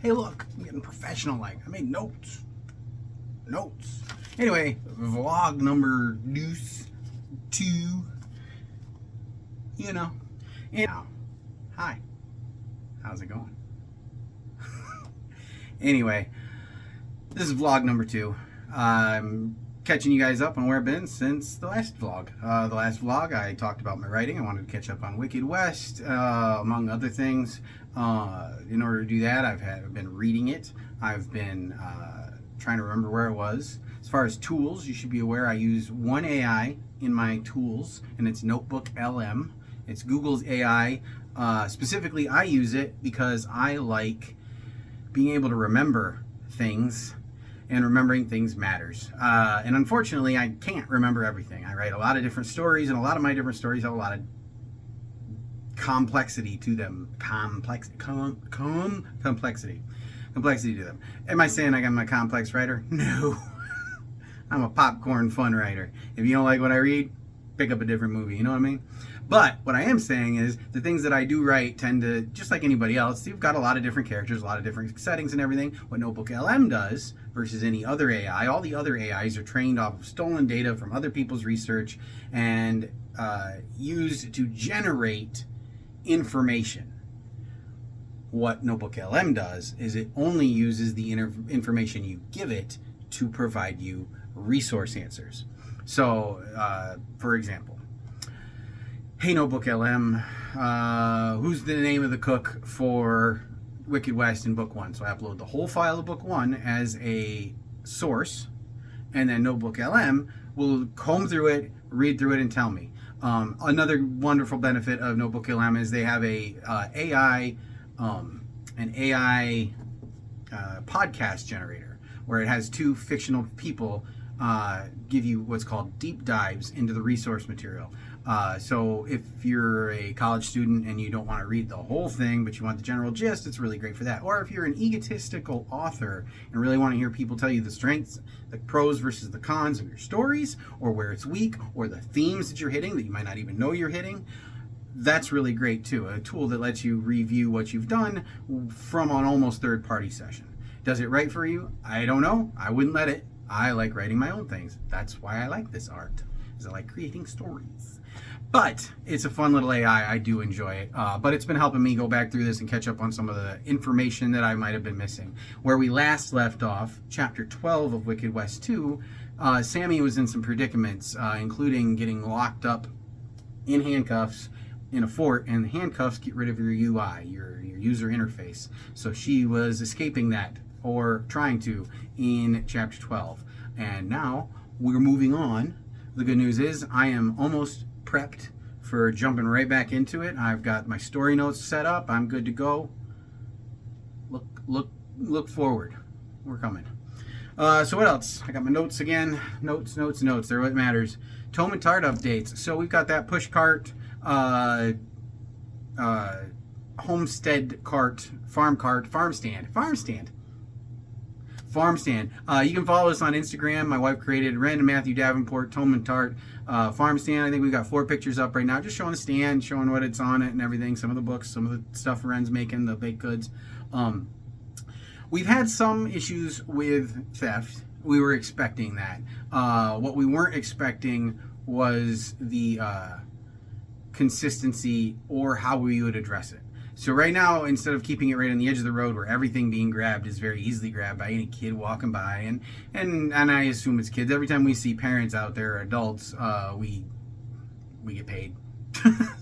Hey, look, I'm getting professional. Like, I made notes. Anyway, vlog number deuce 2. You know. And now, hi. How's it going? Anyway, this is vlog number 2. I'm catching you guys up on where I've been since the last vlog. The last vlog, I talked about my writing. I wanted to catch up on Wicked West, among other things. In order to do that, I've been reading it. I've been trying to remember where it was. As far as tools, you should be aware I use one AI in my tools, and it's notebooklm. It's Google's AI. Specifically, I use it because I like being able to remember things, and remembering things matters. And unfortunately, I can't remember everything. I write a lot of different stories, and a lot of my different stories have a lot of complexity to them. Complexity to them. Am I saying I'm a complex writer? No. I'm a popcorn fun writer. If you don't like what I read, pick up a different movie. You know what I mean? But what I am saying is the things that I do write tend to, just like anybody else, you've got a lot of different characters, a lot of different settings and everything. What notebooklm does versus any other AI, all the other AIs are trained off of stolen data from other people's research and used to generate information. What notebooklm does is it only uses the information you give it to provide you resource answers. So, for example, hey notebooklm, who's the name of the cook for Wicked West in book 1? So I upload the whole file of book 1 as a source, and then notebooklm will comb through it, read through it, and tell me. Another wonderful benefit of notebooklm is they have an AI podcast generator where it has 2 fictional people give you what's called deep dives into the resource material. So if you're a college student and you don't want to read the whole thing, but you want the general gist, it's really great for that. Or if you're an egotistical author and really want to hear people tell you the strengths, the pros versus the cons of your stories, or where it's weak, or the themes that you're hitting that you might not even know you're hitting, that's really great too. A tool that lets you review what you've done from an almost third-party session. Does it right for you? I don't know. I wouldn't let it. I like writing my own things. That's why I like this art, is I like creating stories. But it's a fun little AI. I do enjoy it. But it's been helping me go back through this and catch up on some of the information that I might have been missing. Where we last left off, chapter 12 of Wicked West 2, Sammy was in some predicaments, including getting locked up in handcuffs in a fort, and the handcuffs get rid of your UI, your user interface. So she was escaping that, or trying to, in chapter 12. And now we're moving on. The good news is I am almost prepped for jumping right back into it. I've got my story notes set up. I'm good to go. Look forward. We're coming. So what else? I got my notes again. Notes. They're what matters. Tome and Tart updates. So we've got that push cart, homestead cart, farm stand. You can follow us on Instagram. My wife created Ren and Matthew Davenport, Tome and Tart, farm stand. I think we've got 4 pictures up right now, just showing the stand, showing what it's on it and everything. Some of the books, some of the stuff Ren's making, the baked goods. We've had some issues with theft. We were expecting that. What we weren't expecting was the consistency or how we would address it. So right now, instead of keeping it right on the edge of the road where everything being grabbed is very easily grabbed by any kid walking by, and I assume it's kids. Every time we see parents out there, adults, we get paid.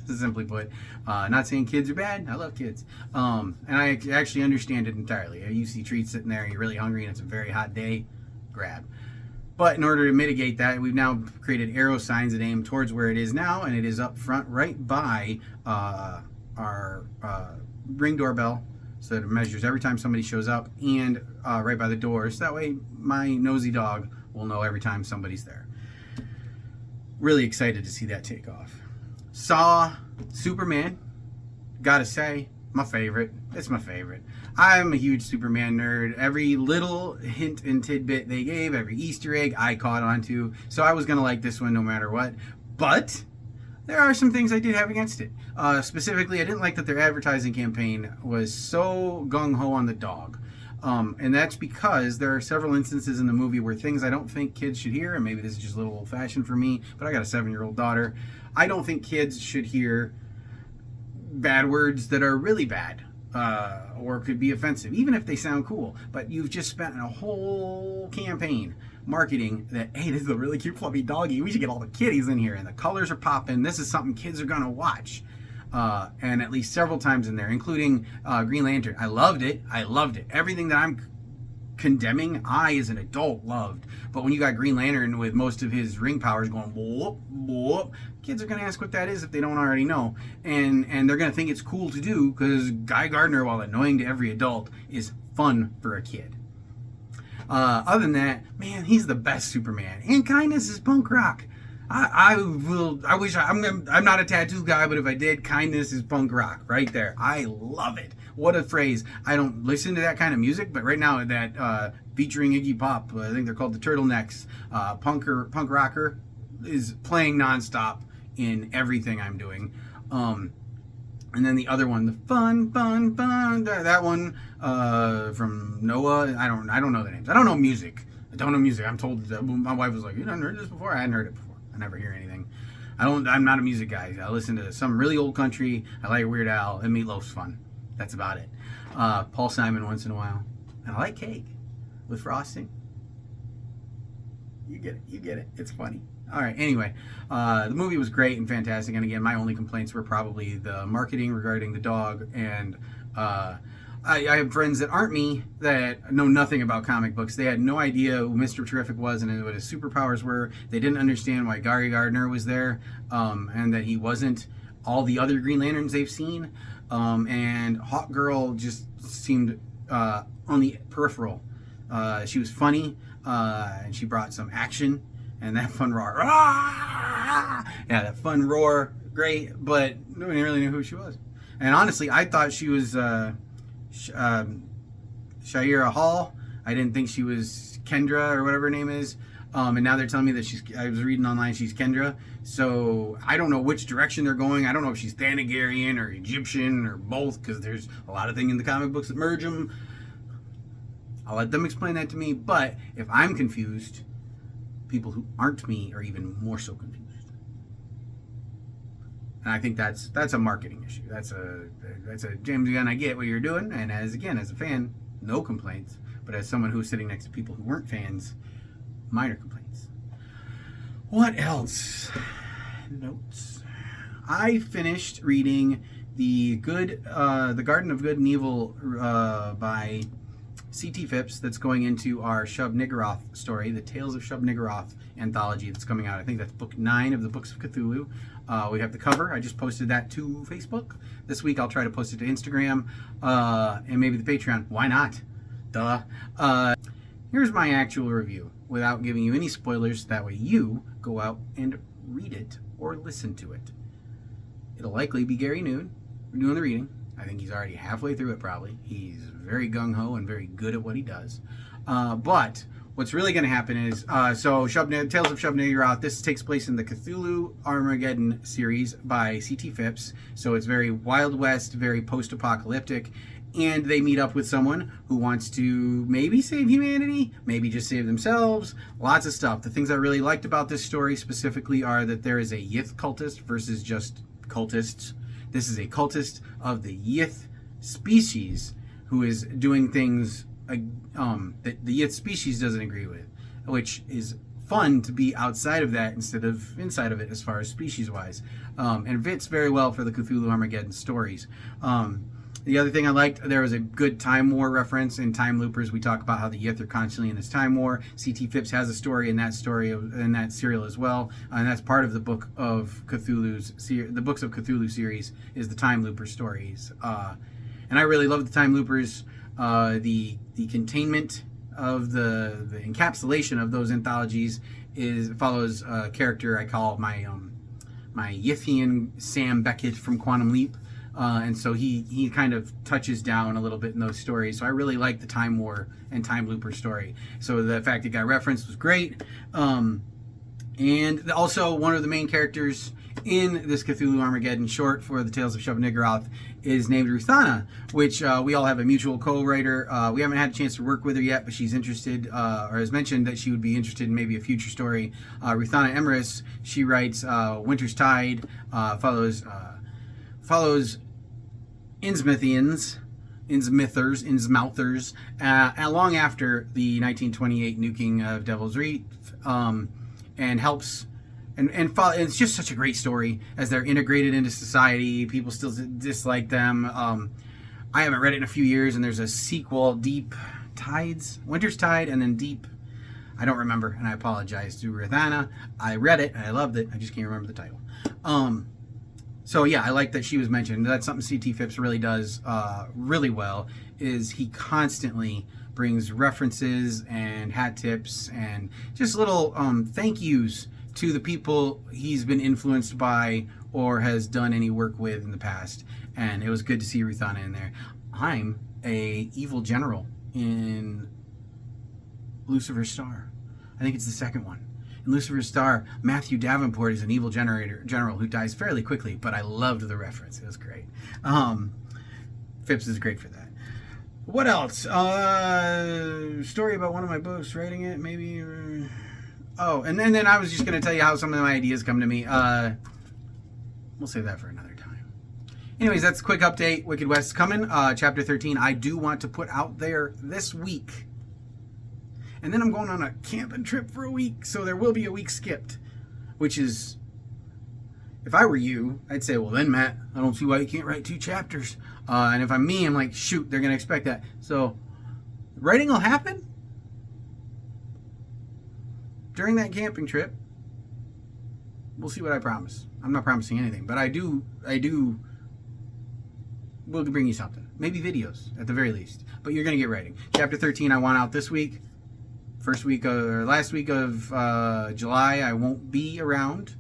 Simply put. Not saying kids are bad. I love kids. And I actually understand it entirely. You see treats sitting there, you're really hungry, and it's a very hot day, grab. But in order to mitigate that, we've now created arrow signs that aim towards where it is now, and it is up front right by our ring doorbell, so that it measures every time somebody shows up, and right by the door, so that way my nosy dog will know every time somebody's there. Really excited to see that take off. Saw Superman, gotta say, my favorite. It's my favorite. I'm a huge Superman nerd. Every little hint and tidbit they gave, every Easter egg I caught onto, so I was gonna like this one no matter what. But there are some things I did have against it. Specifically, I didn't like that their advertising campaign was so gung-ho on the dog. And that's because there are several instances in the movie where things I don't think kids should hear, and maybe this is just a little old-fashioned for me, but I got a 7-year-old daughter. I don't think kids should hear bad words that are really bad, or could be offensive, even if they sound cool. But you've just spent a whole campaign marketing that, hey, this is a really cute fluffy doggy, we should get all the kiddies in here, and the colors are popping, this is something kids are gonna watch. And at least several times in there, including Green Lantern. I loved it. Everything that I'm condemning, I as an adult loved. But when you got Green Lantern with most of his ring powers going whoop, whoop, kids are going to ask what that is if they don't already know. And they're going to think it's cool to do because Guy Gardner, while annoying to every adult, is fun for a kid. Other than that, man, he's the best Superman. And kindness is punk rock. I'm not a tattoo guy, but if I did, kindness is punk rock right there. I love it. What a phrase. I don't listen to that kind of music, but right now that featuring Iggy Pop, I think they're called the Turtlenecks, punk rocker, is playing nonstop in everything I'm doing. And then the other one, the fun, that one from Noah. I don't know the names. I don't know music. I'm told my wife was like, you haven't heard this before? I hadn't heard it before. I never hear anything. I'm not a music guy. I listen to some really old country. I like Weird Al, and Meatloaf's fun. That's about it. Paul Simon once in a while. And I like cake with frosting. You get it. It's funny. All right, anyway, the movie was great and fantastic. And again, my only complaints were probably the marketing regarding the dog. And I have friends that aren't me that know nothing about comic books. They had no idea who Mr. Terrific was and what his superpowers were. They didn't understand why Gary Gardner was there, and that he wasn't all the other Green Lanterns they've seen. And Hawk Girl just seemed on the peripheral. She was funny, and she brought some action, and that fun roar. Yeah, that fun roar, great, but nobody really knew who she was. And honestly, I thought she was Shaira Hall. I didn't think she was Kendra or whatever her name is. And now they're telling me that I was reading online, she's Kendra. So I don't know which direction they're going. I don't know if she's Thanagarian or Egyptian or both, because there's a lot of things in the comic books that merge them. I'll let them explain that to me. But if I'm confused, people who aren't me are even more so confused. And I think that's a marketing issue. That's a James Gunn, I get what you're doing. And as a fan, no complaints. But as someone who's sitting next to people who weren't fans, minor complaints. What else? Notes. I finished reading the Garden of Good and Evil by C.T. Phipps. That's going into our Shub-Niggurath story, the Tales of Shub-Niggurath anthology that's coming out. I think that's book 9 of the Books of Cthulhu. We have the cover. I just posted that to Facebook. This week I'll try to post it to Instagram and maybe the Patreon. Why not? Duh. Here's my actual review without giving you any spoilers. That way you go out and read it or listen to it. It'll likely be Gary Noon doing the reading. I think he's already halfway through it probably. He's very gung-ho and very good at what he does. But what's really going to happen is, Tales of Shub-Niggurath, this takes place in the Cthulhu Armageddon series by C.T. Phipps. So it's very Wild West, very post-apocalyptic. And they meet up with someone who wants to maybe save humanity, maybe just save themselves, lots of stuff. The things I really liked about this story specifically are that there is a Yith cultist versus just cultists. This is a cultist of the Yith species who is doing things that the Yith species doesn't agree with, which is fun to be outside of that instead of inside of it as far as species-wise. And fits very well for the Cthulhu Armageddon stories. The other thing I liked, there was a good Time War reference. In Time Loopers, we talk about how the Yith are constantly in this Time War. C.T. Phipps has a story in that serial as well, and that's part of the Book of Cthulhu's the Books of Cthulhu series is the Time Looper stories. And I really love the Time Loopers. The containment of the encapsulation of those anthologies follows a character I call my Yithian Sam Beckett from Quantum Leap. And so he kind of touches down a little bit in those stories. So I really like the Time War and Time Looper story. So the fact it got referenced was great. And also one of the main characters in this Cthulhu Armageddon short for the Tales of Shub-Niggurath is named Ruthana, which we all have a mutual co-writer. We haven't had a chance to work with her yet, but she's interested, or has mentioned that she would be interested in maybe a future story. Ruthana Emrys, she writes Winter's Tide, follows Innsmouthers, long after the 1928 nuking of Devil's Reef, and helps, and it's just such a great story as they're integrated into society. People still dislike them. I haven't read it in a few years, and there's a sequel, Deep Tides, Winter's Tide, and then Deep, I don't remember, and I apologize to Ruthana. I read it, and I loved it. I just can't remember the title. So yeah, I like that she was mentioned. That's something C.T. Phipps really does really well, is he constantly brings references and hat tips and just little thank yous to the people he's been influenced by or has done any work with in the past. And it was good to see Ruthana in there. I'm a evil general in Lucifer's Star. I think it's the second one. In Lucifer's Star, Matthew Davenport is an evil general who dies fairly quickly, but I loved the reference. It was great. Phipps is great for that. What else? Story about one of my books, writing it, maybe. Oh, and then I was just going to tell you how some of my ideas come to me. We'll save that for another time. Anyways, that's a quick update. Wicked West's coming. Chapter 13, I do want to put out there this week. And then I'm going on a camping trip for a week, so there will be a week skipped. Which is, if I were you, I'd say, well then, Matt, I don't see why you can't write 2 chapters. And if I'm me, I'm like, shoot, they're going to expect that. So, writing will happen during that camping trip. We'll see what I promise. I'm not promising anything, but I do will bring you something. Maybe videos, at the very least. But you're going to get writing. Chapter 13 I want out this week. Last week of July, I won't be around.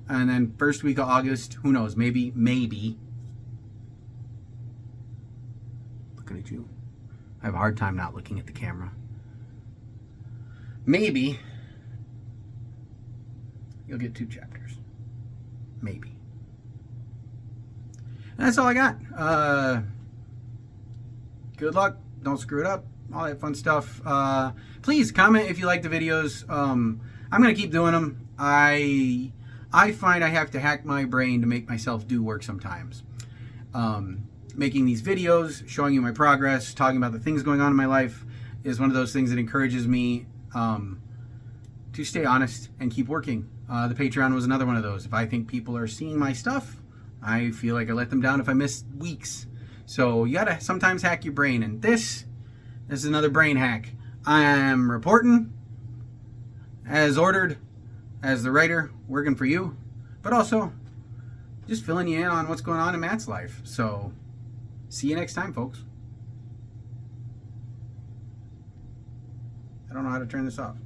And then first week of August, who knows, maybe. Looking at you. I have a hard time not looking at the camera. Maybe you'll get 2 chapters. Maybe. And that's all I got. Good luck. Don't screw it up. All that fun stuff. Please comment if you like the videos. I'm going to keep doing them. I find I have to hack my brain to make myself do work sometimes. Making these videos, showing you my progress, talking about the things going on in my life is one of those things that encourages me to stay honest and keep working. The Patreon was another one of those. If I think people are seeing my stuff, I feel like I let them down if I miss weeks. So you gotta sometimes hack your brain, and this is another brain hack. I am reporting as ordered, as the writer, working for you, but also just filling you in on what's going on in Matt's life. So see you next time, folks. I don't know how to turn this off.